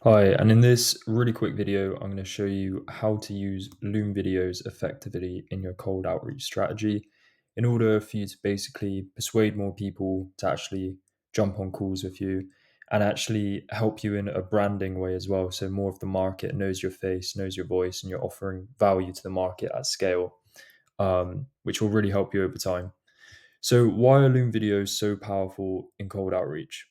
Hi, and in this really quick video, I'm going to show you how to use Loom videos effectively in your cold outreach strategy in order for you to basically persuade more people to actually jump on calls with you and actually help you in a branding way as well. So more of the market knows your face, knows your voice, and you're offering value to the market at scale, which will really help you over time. So why are Loom videos so powerful in cold outreach?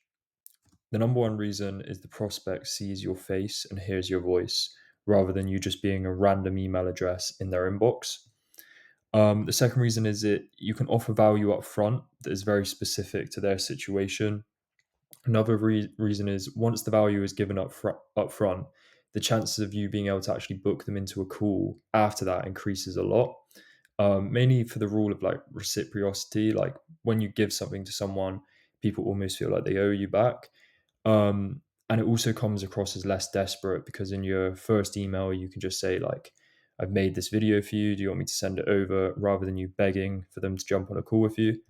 The number one reason is the prospect sees your face and hears your voice rather than you just being a random email address in their inbox. The second reason is that you can offer value up front that is very specific to their situation. Another reason is once the value is given up front, the chances of you being able to actually book them into a call after that increases a lot. Mainly for the rule of like reciprocity, like when you give something to someone, people almost feel like they owe you back. And it also comes across as less desperate because in your first email, you can just say, like, I've made this video for you. Do you want me to send it over? Rather than you begging for them to jump on a call with you.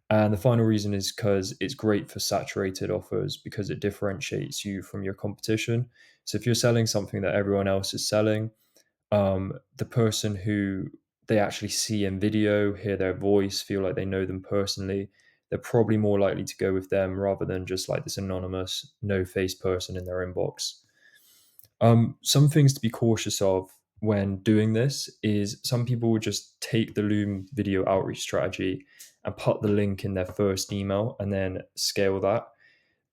And the final reason is because it's great for saturated offers because it differentiates you from your competition. So if you're selling something that everyone else is selling, the person who they actually see in video, hear their voice, feel like they know them personally, they're probably more likely to go with them rather than just like this anonymous, no face person in their inbox. Some things to be cautious of when doing this is some people will just take the Loom video outreach strategy and put the link in their first email and then scale that.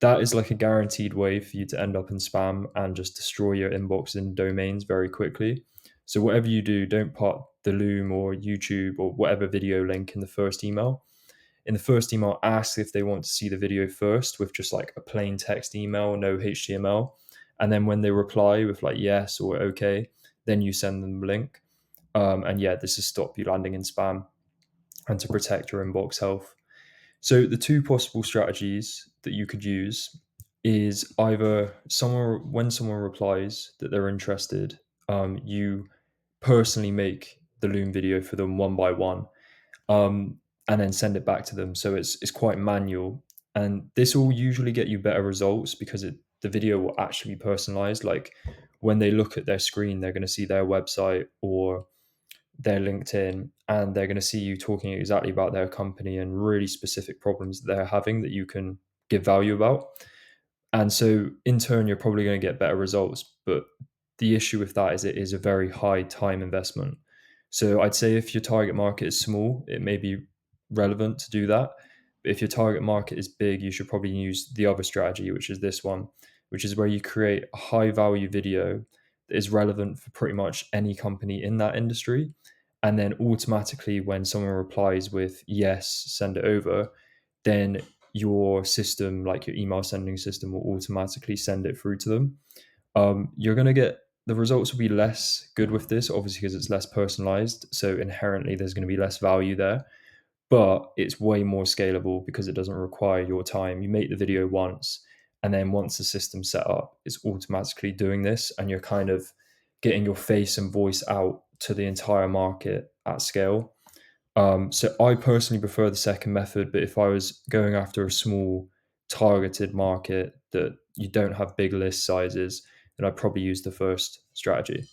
That is like a guaranteed way for you to end up in spam and just destroy your inbox and domains very quickly. So whatever you do, don't put the Loom or YouTube or whatever video link in the first email. In the first email, ask if they want to see the video first with just like a plain text email, no HTML. And then when they reply with like yes or okay, then you send them the link. And yeah, this is stop you landing in spam and to protect your inbox health. So the two possible strategies that you could use is either someone when someone replies that they're interested, you personally make the Loom video for them one by one, um, and then send it back to them. So it's quite manual, and this will usually get you better results because the video will actually be personalized. Like when they look at their screen, they're going to see their website or their LinkedIn, and they're going to see you talking exactly about their company and really specific problems that they're having that you can give value about. And so in turn, you're probably going to get better results. But the issue with that is it is a very high time investment. So I'd say if your target market is small, it may be relevant to do that. But if your target market is big, you should probably use the other strategy, which is this one, which is where you create a high value video that is relevant for pretty much any company in that industry. And then automatically, when someone replies with yes, send it over, then your system, like your email sending system, will automatically send it through to them. You're going to get the results will be less good with this, obviously, because it's less personalized. So inherently, there's going to be less value there, but it's way more scalable because it doesn't require your time. You make the video once, and then once the system's set up, it's automatically doing this, and you're kind of getting your face and voice out to the entire market at scale. So I personally prefer the second method, but if I was going after a small targeted market that you don't have big list sizes, then I'd probably use the first strategy.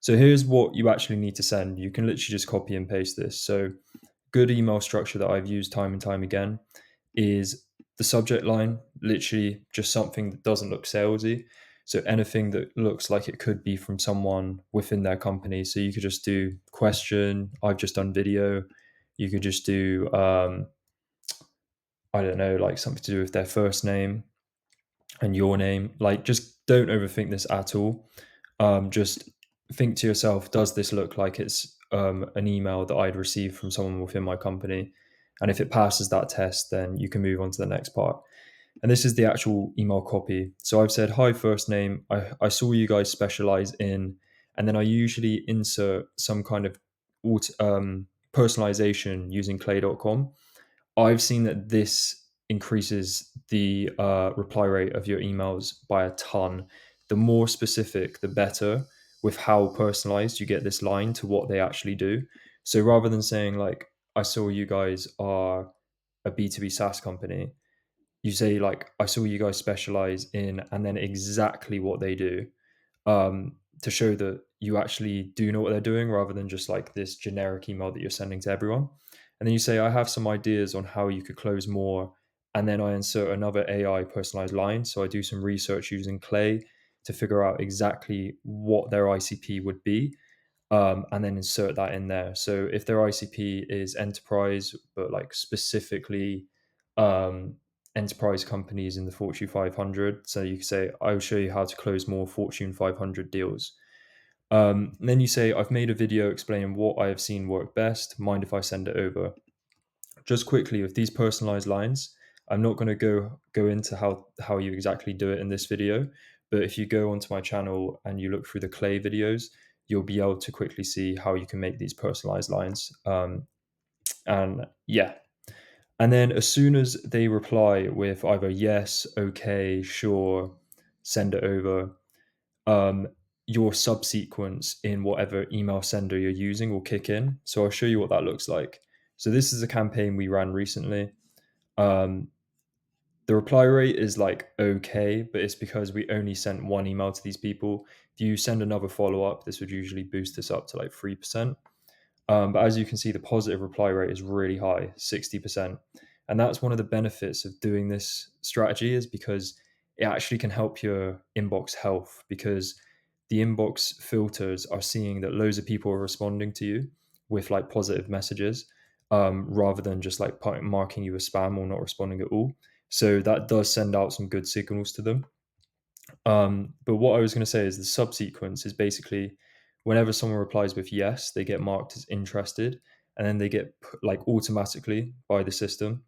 So here's what you actually need to send. You can literally just copy and paste this. So good email structure that I've used time and time again is the subject line, literally just something that doesn't look salesy. So anything that looks like it could be from someone within their company. So you could just do question, I've just done video. You could just do, I don't know, like something to do with their first name and your name. Like, just don't overthink this at all. Just think to yourself, does this look like it's an email that I'd received from someone within my company? And if it passes that test, then you can move on to the next part. And this is the actual email copy. So I've said, hi, first name. I saw you guys specialize in, and then I usually insert some kind of personalization using clay.com. I've seen that this increases the reply rate of your emails by a ton. The more specific, the better with how personalized you get this line to what they actually do. So rather than saying, like, I saw you guys are a B2B SaaS company, you say like, I saw you guys specialize in, and then exactly what they do, to show that you actually do know what they're doing rather than just like this generic email that you're sending to everyone. And then you say, I have some ideas on how you could close more. And then I insert another AI personalized line. So I do some research using Clay to figure out exactly what their ICP would be, and then insert that in there. So if their ICP is enterprise, but like specifically um, enterprise companies in the Fortune 500, so you can say, I'll show you how to close more Fortune 500 deals. And then you say, I've made a video explaining what I have seen work best. Mind if I send it over? Just quickly with these personalized lines, I'm not going to go into how you exactly do it in this video, but if you go onto my channel and you look through the Clay videos, you'll be able to quickly see how you can make these personalized lines. And yeah, and then as soon as they reply with either yes, okay, sure, send it over, um, your subsequence in whatever email sender you're using will kick in. So I'll show you what that looks like. So this is a campaign we ran recently. Um, the reply rate is like okay, but it's because we only sent one email to these people. If you send another follow up, this would usually boost this up to like 3%. But as you can see, the positive reply rate is really high, 60%. And that's one of the benefits of doing this strategy, is because it actually can help your inbox health, because the inbox filters are seeing that loads of people are responding to you with like positive messages, rather than just like marking you as spam or not responding at all. So that does send out some good signals to them. But what I was going to say is the subsequence is basically whenever someone replies with yes, they get marked as interested, and then they get like automatically by the system,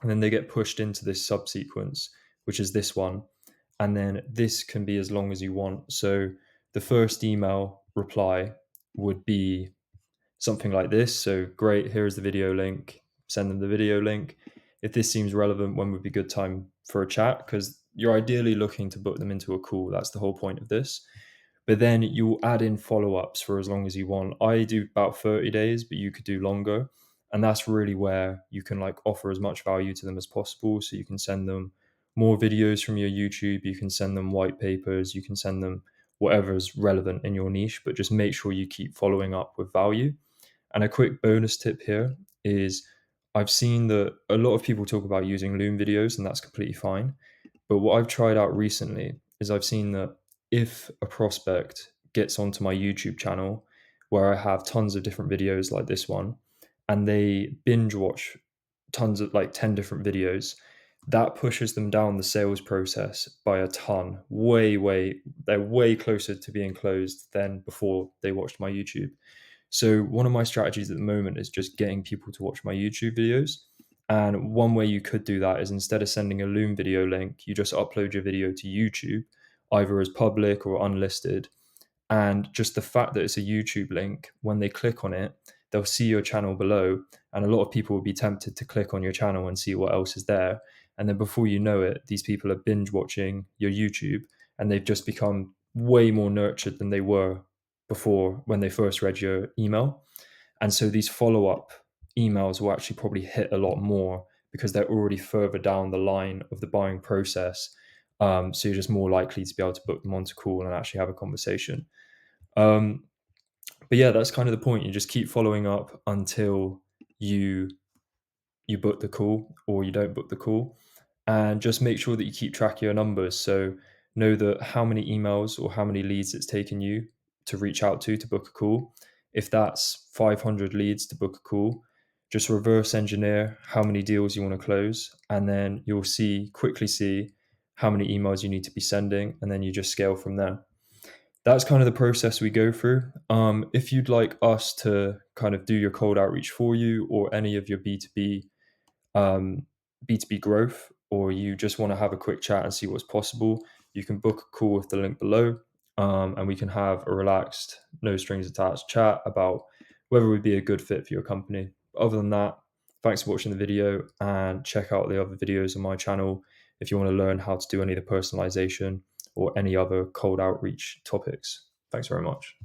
and then they get pushed into this subsequence, which is this one, and then this can be as long as you want. So the first email reply would be something like this. So great, here is the video link. Send them the video link. If this seems relevant, when would be a good time for a chat? Because you're ideally looking to book them into a call. That's the whole point of this. But then you add in follow ups for as long as you want. I do about 30 days, but you could do longer. And that's really where you can like offer as much value to them as possible. So you can send them more videos from your YouTube, you can send them white papers, you can send them whatever is relevant in your niche, but just make sure you keep following up with value. And a quick bonus tip here is, I've seen that a lot of people talk about using Loom videos, and that's completely fine. But what I've tried out recently is I've seen that if a prospect gets onto my YouTube channel where I have tons of different videos like this one, and they binge watch tons of like 10 different videos, that pushes them down the sales process by a ton. They're way closer to being closed than before they watched my YouTube. So one of my strategies at the moment is just getting people to watch my YouTube videos. And one way you could do that is, instead of sending a Loom video link, you just upload your video to YouTube, either as public or unlisted. And just the fact that it's a YouTube link, when they click on it, they'll see your channel below. And a lot of people will be tempted to click on your channel and see what else is there. And then before you know it, these people are binge watching your YouTube, and they've just become way more nurtured than they were before when they first read your email. And so these follow up emails will actually probably hit a lot more because they're already further down the line of the buying process. So you're just more likely to be able to book them onto call and actually have a conversation. Um, but yeah, that's kind of the point. You just keep following up until you you book the call or you don't book the call, and just make sure that you keep track of your numbers. So know that how many emails or how many leads it's taken you to reach out to book a call. If that's 500 leads to book a call, just reverse engineer how many deals you want to close, and then you'll quickly see how many emails you need to be sending, and then you just scale from there. That's kind of the process we go through. If you'd like us to kind of do your cold outreach for you, or any of your um, B2B growth, or you just want to have a quick chat and see what's possible, you can book a call with the link below, and we can have a relaxed, no strings attached chat about whether we'd be a good fit for your company. But other than that, thanks for watching the video, and check out the other videos on my channel if you want to learn how to do any of the personalization or any other cold outreach topics. Thanks very much.